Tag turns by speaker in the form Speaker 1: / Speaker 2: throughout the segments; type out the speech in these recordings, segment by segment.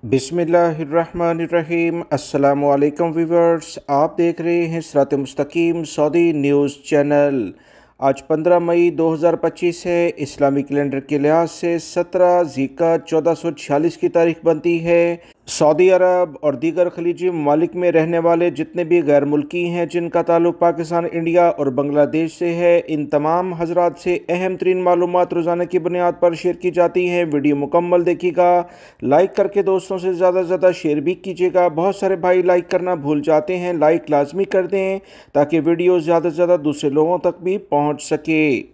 Speaker 1: बिस्मिल्लाहिर्रहमानिर्रहीम। अस्सलामुअलैकुम व्यूवर्स, आप देख रहे हैं सिरात मुस्तकीम सऊदी न्यूज़ चैनल। आज 15 मई 2025 है। इस्लामी कैलेंडर के लिहाज से 17 ज़िलक़ादा 1446 की तारीख बनती है। सऊदी अरब और दीगर खलीजी ममालिक में रहने वाले जितने भी गैर मुल्की हैं जिनका ताल्लुक़ पाकिस्तान, इंडिया और बांग्लादेश से है, इन तमाम हजरात से अहम तरीन मालूमात रोज़ाना की बुनियाद पर शेयर की जाती हैं। वीडियो मुकम्मल देखिएगा, लाइक करके दोस्तों से ज़्यादा से ज़्यादा शेयर भी कीजिएगा। बहुत सारे भाई लाइक करना भूल जाते हैं, लाइक लाजमी कर दें ताकि वीडियो ज़्यादा से ज़्यादा दूसरे लोगों तक भी पहुँच सके।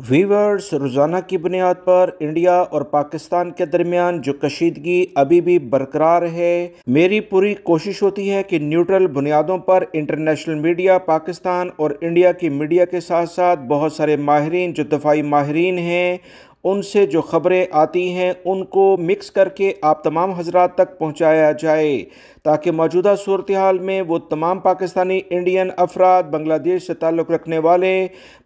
Speaker 1: वीवर्स, रोज़ाना की बुनियाद पर इंडिया और पाकिस्तान के दरमियान जो कशीदगी अभी भी बरकरार है, मेरी पूरी कोशिश होती है कि न्यूट्रल बुनियादों पर इंटरनेशनल मीडिया, पाकिस्तान और इंडिया की मीडिया के साथ साथ बहुत सारे माहिरीन जो दफ़ाई माहिरीन हैं उनसे जो ख़बरें आती हैं उनको मिक्स करके आप तमाम हजरात तक पहुँचाया जाए ताकि मौजूदा सूरत हाल में वो तमाम पाकिस्तानी इंडियन अफराद, बांग्लादेश से ताल्लुक़ रखने वाले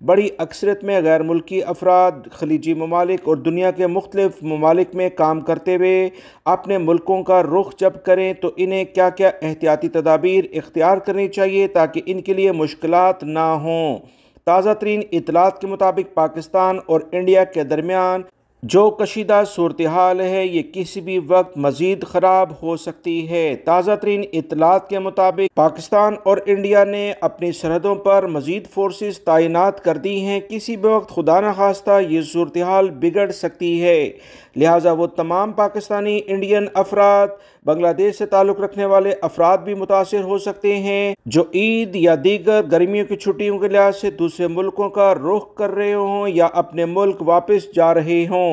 Speaker 1: बड़ी अक्सरियत में गैर मुल्की अफराद खलीजी ममालिक और दुनिया के मुख्तलिफ ममालिक में काम करते हुए अपने मुल्कों का रुख जब करें तो इन्हें क्या क्या एहतियाती तदाबीर इख्तियार करनी चाहिए ताकि इनके लिए मुश्किलात ना हों। ताज़ा तरीन इतलात के मुताबिक पाकिस्तान और इंडिया के दरमियान जो कशीदा सूरत हाल है ये किसी भी वक्त मज़ीद ख़राब हो सकती है। ताज़ा तरीन इतलात के मुताबिक पाकिस्तान और इंडिया ने अपनी सरहदों पर मज़ीद फोर्सेस तैनात कर दी हैं। किसी भी वक्त खुदा न खास्ता ये सूरत हाल बिगड़ सकती है, लिहाजा वो तमाम पाकिस्तानी इंडियन अफराद, बांग्लादेश से ताल्लुक़ रखने वाले अफराद भी मुतासिर हो सकते हैं जो ईद या दीगर गर्मियों की छुट्टियों के लिहाज से दूसरे मुल्कों का रुख कर रहे हों या अपने मुल्क वापस जा रहे हों।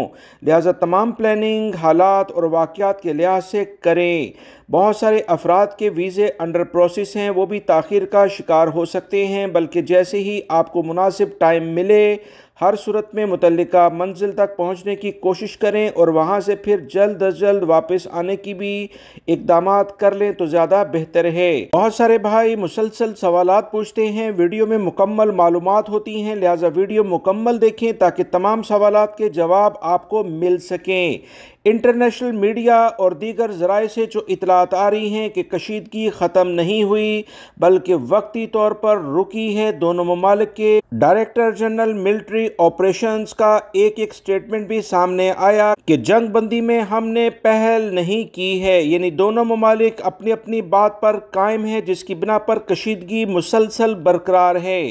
Speaker 1: लिहाजा तमाम प्लानिंग हालात और वाक़यात के लिहाज से करें। बहुत सारे अफराद के वीज़े अंडर प्रोसेस हैं, वो भी ताख़ीर का शिकार हो सकते हैं, बल्कि जैसे ही आपको मुनासिब टाइम मिले हर सूरत में मुतल्लिका मंजिल तक पहुंचने की कोशिश करें और वहां से फिर जल्द अज जल्द वापस आने की भी इक़दामात कर लें तो ज़्यादा बेहतर है। बहुत सारे भाई मुसलसल सवालात पूछते हैं, वीडियो में मुकम्मल मालूमात होती हैं, लिहाजा वीडियो मुकम्मल देखें ताकि तमाम सवालात के जवाब आपको मिल सकें। इंटरनेशनल मीडिया और दीगर ज़राए से जो इतलात आ रही हैं कि कशीदगी ख़त्म नहीं हुई बल्कि वक्ती तौर पर रुकी है। दोनों ममालिक के डायरेक्टर जनरल मिलिट्री ऑपरेशंस का एक स्टेटमेंट भी सामने आया कि जंग बंदी में हमने पहल नहीं की है, यानी दोनों ममालिक अपनी अपनी बात पर कायम है जिसकी बिना पर कशीदगी मुसलसल बरकरार है।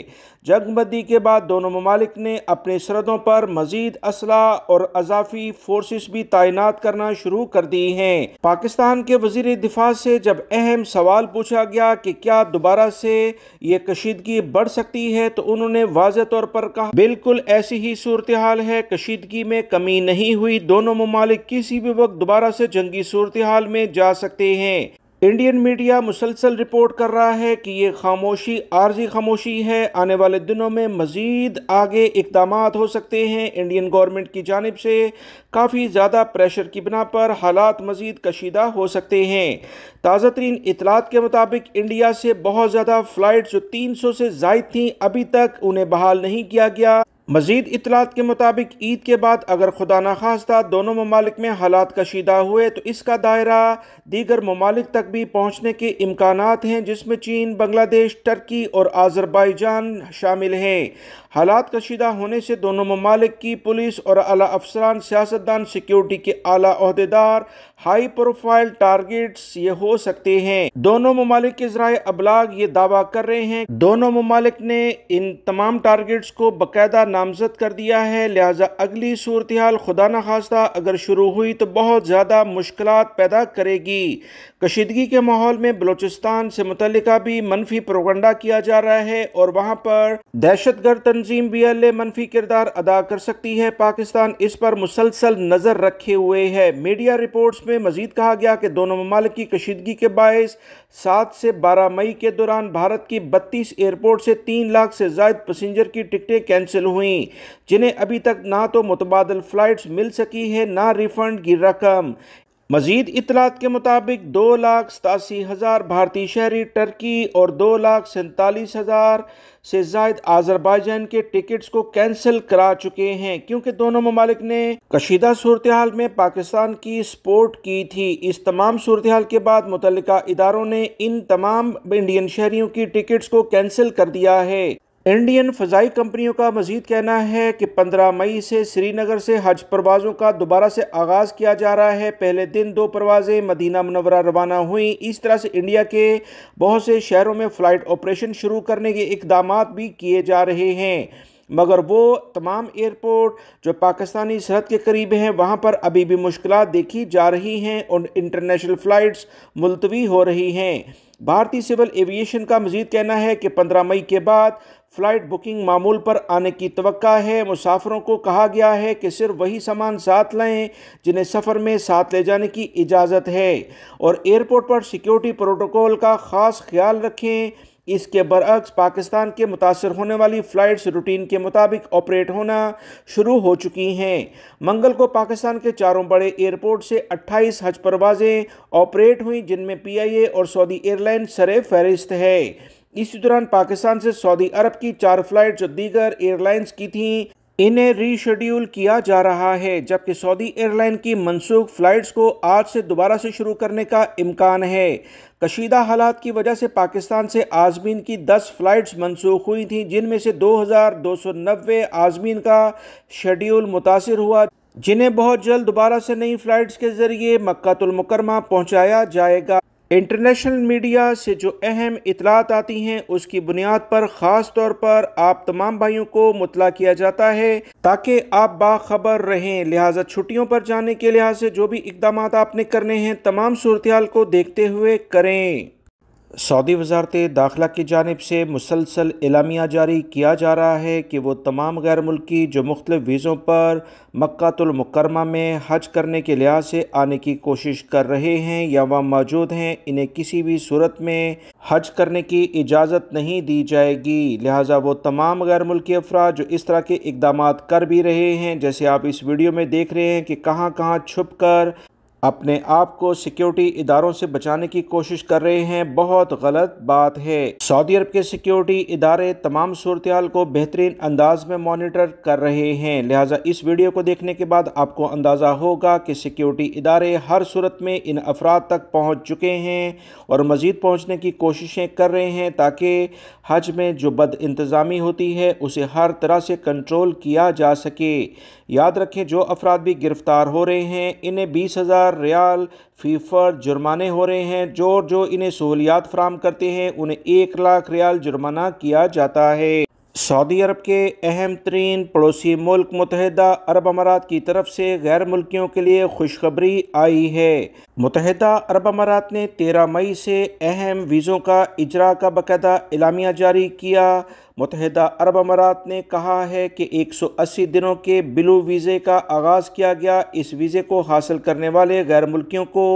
Speaker 1: जंगबंदी के बाद दोनों ममालिक ने अपने सरहदों पर मजीद असला और अजाफी फोर्सेस भी तैनात करना शुरू कर दी हैं। पाकिस्तान के वजीर दिफा से जब अहम सवाल पूछा गया कि क्या दोबारा से ये कशीदगी बढ़ सकती है तो उन्होंने वाज़ेह तौर पर कहा, बिल्कुल ऐसी ही सूरत हाल है, कशीदगी में कमी नहीं हुई। दोनों ममालिक किसी भी वक्त दोबारा से जंगी सूरत हाल में जा सकते हैं। इंडियन मीडिया मुसलसल रिपोर्ट कर रहा है कि ये खामोशी आर्जी खामोशी है, आने वाले दिनों में मज़ीद आगे इक़दामात हो सकते हैं। इंडियन गवर्नमेंट की जानिब से काफ़ी ज़्यादा प्रेशर की बिना पर हालात मज़ीद कशीदा हो सकते हैं। ताज़ा तरीन इतलात के मुताबिक इंडिया से बहुत ज़्यादा फ़्लाइट जो 300 से ज़ायद थी अभी तक उन्हें बहाल नहीं किया गया। मज़ीद इतलात के मुताबिक ईद के बाद अगर खुदा न खास्ता दोनों ममालिक में हालात कशीदा हुए तो इसका दायरा दीगर ममालिक तक भी पहुँचने के इम्कानात हैं, जिसमें चीन, बांग्लादेश, टर्की और आज़रबाईजान शामिल हैं। हालात कशीदा होने से दोनों ममालिक की पुलिस और आला अफसरान, सियासतदान, सिक्योरिटी के आला ओहदेदार, हाई प्रोफाइल टारगेट्स ये हो सकते हैं। दोनों ममालिक के ज़राए अबलाग ये दावा कर रहे हैं दोनों ममालिक ने इन तमाम टारगेट्स को बाकायदा नामजद कर दिया है। लिहाजा अगली सूरत हाल खुदा न खास्ता अगर शुरू हुई तो बहुत ज़्यादा मुश्किलात पैदा करेगी। कशीदगी के माहौल में बलूचिस्तान से मुतल्लिका भी मनफी प्रोपगंडा किया जा रहा है और वहाँ पर दहशतगर्द तंजीम BLA मनफी किरदार अदा कर सकती है। पाकिस्तान इस पर मुसलसल नज़र रखे हुए है। मीडिया रिपोर्ट्स में मजीद कहा गया कि दोनों ममालिक की कशीदगी के बायस 7 से 12 मई के दौरान भारत की 32 एयरपोर्ट से 3 लाख से ज़ायद पैसेंजर की टिकटें कैंसिल हुई, जिन्हें अभी तक ना तो मुतबादल फ़्लाइट्स मिल सकी है ना रिफ़ंड की रकम। मजीद इतलात के मुताबिक 2,87,000 भारतीय शहरी टर्की और 2,47,000 से जायद आज़रबाईजान के टिकट्स को कैंसिल करा चुके हैं, क्योंकि दोनों ममालिक ने कशीदा सूरत हाल में पाकिस्तान की सपोर्ट की थी। इस तमाम सूरत हाल के बाद मुतल्लिका इदारों ने इन तमाम इंडियन शहरियों की टिकट्स को कैंसिल कर दिया है। इंडियन फ़ज़ाई कंपनियों का मज़ीद कहना है कि 15 मई से श्रीनगर से हज परवाज़ों का दोबारा से आगाज़ किया जा रहा है। पहले दिन 2 परवाज़ें मदीना मुनव्वरा रवाना हुई। इस तरह से इंडिया के बहुत से शहरों में फ़्लाइट ऑपरेशन शुरू करने के इक़दामात भी किए जा रहे हैं, मगर वो तमाम एयरपोर्ट जो पाकिस्तानी सरहद के करीब हैं वहाँ पर अभी भी मुश्किलात देखी जा रही हैं और इंटरनेशनल फ़्लाइट्स मुलतवी हो रही हैं। भारतीय सिविल एविएशन का मज़ीद कहना है कि 15 मई के बाद फ़्लाइट बुकिंग मामूल पर आने की तवक्का है। मुसाफिरों को कहा गया है कि सिर्फ वही सामान साथ लाएं जिन्हें सफ़र में साथ ले जाने की इजाज़त है और एयरपोर्ट पर सिक्योरिटी प्रोटोकॉल का ख़ास ख्याल रखें। इसके बरअक्स पाकिस्तान के मुतासर होने वाली फ़्लाइट्स रूटीन के मुताबिक ऑपरेट होना शुरू हो चुकी हैं। मंगल को पाकिस्तान के चारों बड़े एयरपोर्ट से 28 हज परवाज़ें ऑपरेट हुई, जिनमें PIA और सऊदी एयरलाइन सरे फहरिस्त है। इसी दौरान पाकिस्तान से सऊदी अरब की 4 फ़्लाइट जो दीगर एयरलाइंस की थीं इन्हें रीशेड्यूल किया जा रहा है, जबकि सऊदी एयरलाइन की मनसूख फ़्लाइट्स को आज से दोबारा से शुरू करने का इम्कान है। कशीदा हालात की वजह से पाकिस्तान से आज़मीन की 10 फ़्लाइट्स मनसूख हुई थीं, जिनमें से 2,290 आज़मीन का शेड्यूल मुतासिर हुआ, जिन्हें बहुत जल्द दोबारा से नई फ़्लाइट्स के ज़रिए मक्कातुल मुकर्रमा पहुँचाया जाएगा। इंटरनेशनल मीडिया से जो अहम इतलात आती हैं उसकी बुनियाद पर ख़ास तौर पर आप तमाम भाइयों को मुतला किया जाता है ताकि आप बाखबर रहें। लिहाजा छुट्टियों पर जाने के लिहाज से जो भी इक़दाम आपने करने हैं तमाम सूरत हाल को देखते हुए करें। सऊदी वज़ारत दाखिला की जानिब से मुसलसल एलामिया जारी किया जा रहा है कि वो तमाम गैर मुल्की जो मुख्तलिफ़ वीज़ों पर मक्कातुल मुकर्रमा में हज करने के लिहाज से आने की कोशिश कर रहे हैं या वहाँ मौजूद हैं, इन्हें किसी भी सूरत में हज करने की इजाज़त नहीं दी जाएगी। लिहाजा वो तमाम गैर मुल्की अफराद जो इस तरह के इक़दाम कर भी रहे हैं, जैसे आप इस वीडियो में देख रहे हैं कि कहाँ कहाँ छुप कर अपने आप को सिक्योरिटी इदारों से बचाने की कोशिश कर रहे हैं, बहुत गलत बात है। सऊदी अरब के सिक्योरिटी इदारे तमाम सूरत हाल को बेहतरीन अंदाज में मॉनिटर कर रहे हैं। लिहाजा इस वीडियो को देखने के बाद आपको अंदाज़ा होगा कि सिक्योरिटी इदारे हर सूरत में इन अफराद तक पहुँच चुके हैं और मज़ीद पहुँचने की कोशिशें कर रहे हैं ताकि हज में जो बद इंतज़ामी होती है उसे हर तरह से कंट्रोल किया जा सके। याद रखें, जो अफराद भी गिरफ़्तार हो रहे हैं इन्हें 20,000 रियाल फ़ी फ़र्द जुर्माने हो रहे हैं। जो इन्हें सहूलियात फ़राहम करते हैं उन्हें 1 लाख रियाल जुर्माना किया जाता है। सऊदी अरब के अहम तरीन पड़ोसी मुल्क मुत्तहिदा अरब अमारात की तरफ से गैर मुल्कियों के लिए खुशखबरी आई है। मुत्तहिदा अरब अमारात ने 13 मई से अहम वीज़ों का इजरा का बाकायदा एलामिया जारी किया। मुत्तहिदा अरब अमारात ने कहा है कि 180 दिनों के ब्लू वीज़े का आगाज़ किया गया। इस वीज़े को हासिल करने वाले गैर मुल्कियों को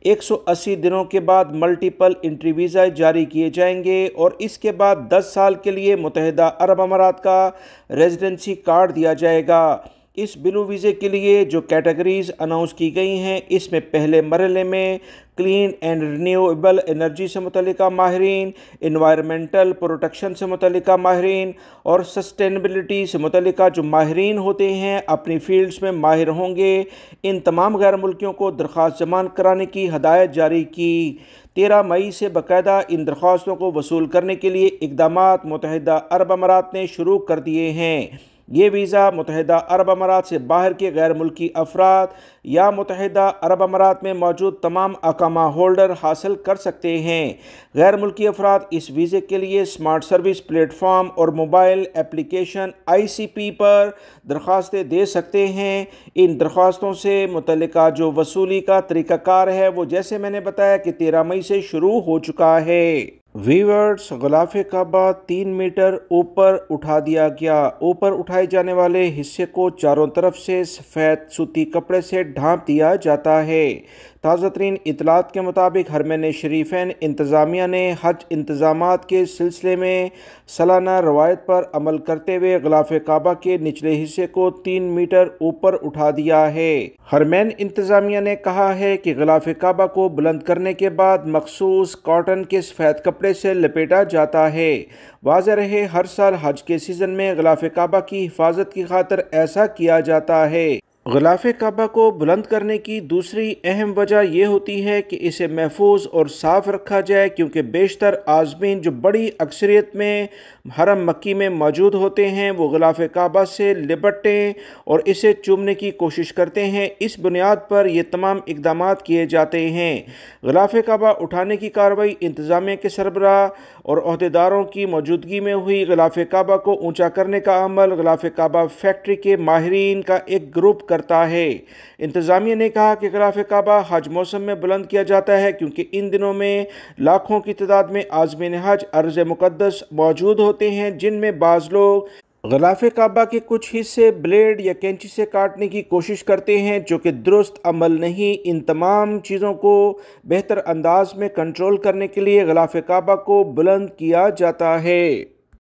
Speaker 1: 180 दिनों के बाद मल्टीपल एंट्री वीज़ा जारी किए जाएंगे और इसके बाद 10 साल के लिए मुत्तहिदा अरब अमारात का रेजिडेंसी कार्ड दिया जाएगा। इस ब्लू वीज़े के लिए जो कैटेगरीज़ अनाउंस की गई हैं इसमें पहले मरहले में क्लीन एंड रिन्यूएबल एनर्जी से मुतल्लिका माहिरीन, इन्वायरमेंटल प्रोटेक्शन से मुतल्लिका माहिरीन और सस्टेनेबिलिटी से मुतल्लिका जो माहिरीन होते हैं अपनी फील्ड्स में माहिर होंगे। इन तमाम गैर मुल्कियों को दरख्वास्त जमा कराने की हदायत जारी की। 13 मई से बाकायदा इन दरख्वास्तों को वसूल करने के लिए इक़दामात मुत्तहिदा अरब अमारात ने शुरू कर दिए हैं। ये वीज़ा मुत्तहिदा अरब अमारात से बाहर के गैर मुल्की अफराद या मुत्तहिदा अरब अमारात में मौजूद तमाम अकामा होल्डर हासिल कर सकते हैं। गैर मुल्की अफराद इस वीज़े के लिए स्मार्ट सर्विस प्लेटफॉर्म और मोबाइल एप्लीकेशन ICP पर दरख्वास्तें दे सकते हैं। इन दरख्वास्तों से मुतल्लिका जो वसूली का तरीक़ाकार है वो जैसे मैंने बताया कि 13 मई से शुरू हो चुका है। वीवर्स, ग़िलाफ़े काबा 3 मीटर ऊपर उठा दिया गया। ऊपर उठाए जाने वाले हिस्से को चारों तरफ से सफ़ेद सूती कपड़े से ढाँप दिया जाता है ताज़ा तरीन इतलात के मुताबिक हरमैन शरीफैन इंतज़ामिया ने हज इंतज़ामात के सिलसिले में सालाना रवायत पर अमल करते हुए ग़िलाफ़ काबा के निचले हिस्से को 3 मीटर ऊपर उठा दिया है। हरमैन इंतज़ामिया ने कहा है कि ग़िलाफ़ काबा को बुलंद करने के बाद मखसूस कॉटन के सफ़ेद कपड़े से लपेटा जाता है। वाज़ेह रहे, हर साल हज के सीज़न में ग़िलाफ़ काबा की हिफाजत की खातिर ऐसा किया जाता है। ग़िलाफ़ काबा को बुलंद करने की दूसरी अहम वजह यह होती है कि इसे महफूज और साफ़ रखा जाए, क्योंकि बेशतर आज़मीन जो बड़ी अक्सरियत में हरम मक्की में मौजूद होते हैं वो ग़िलाफ़ काबा से लिपटते और इसे चूमने की कोशिश करते हैं। इस बुनियाद पर यह तमाम इक़दाम किए जाते हैं। ग़िलाफ़ काबा उठाने की कार्रवाई इंतज़ामिया के सरबराह और अहदेदारों की मौजूदगी में हुई। ग़िलाफ़ काबा को ऊँचा करने का अमल ग़िलाफ़ काबा फैक्ट्री के माहिरीन का एक ग्रुप करता है। इंतज़ामिया ने कहा कि ग़िलाफ़ काबा हज मौसम में बुलंद किया जाता है, क्योंकि इन दिनों में लाखों की तादाद में आज़मीन हज अर्ज़ मुक़द्दस मौजूद होते हैं, जिनमें बाज़ लोग ग़िलाफ़ काबा के कुछ हिस्से ब्लेड या कैंची से काटने की कोशिश करते हैं, जो कि दुरुस्त अमल नहीं। इन तमाम चीज़ों को बेहतर अंदाज में कंट्रोल करने के लिए ग़िलाफ़ काबा को बुलंद किया जाता है।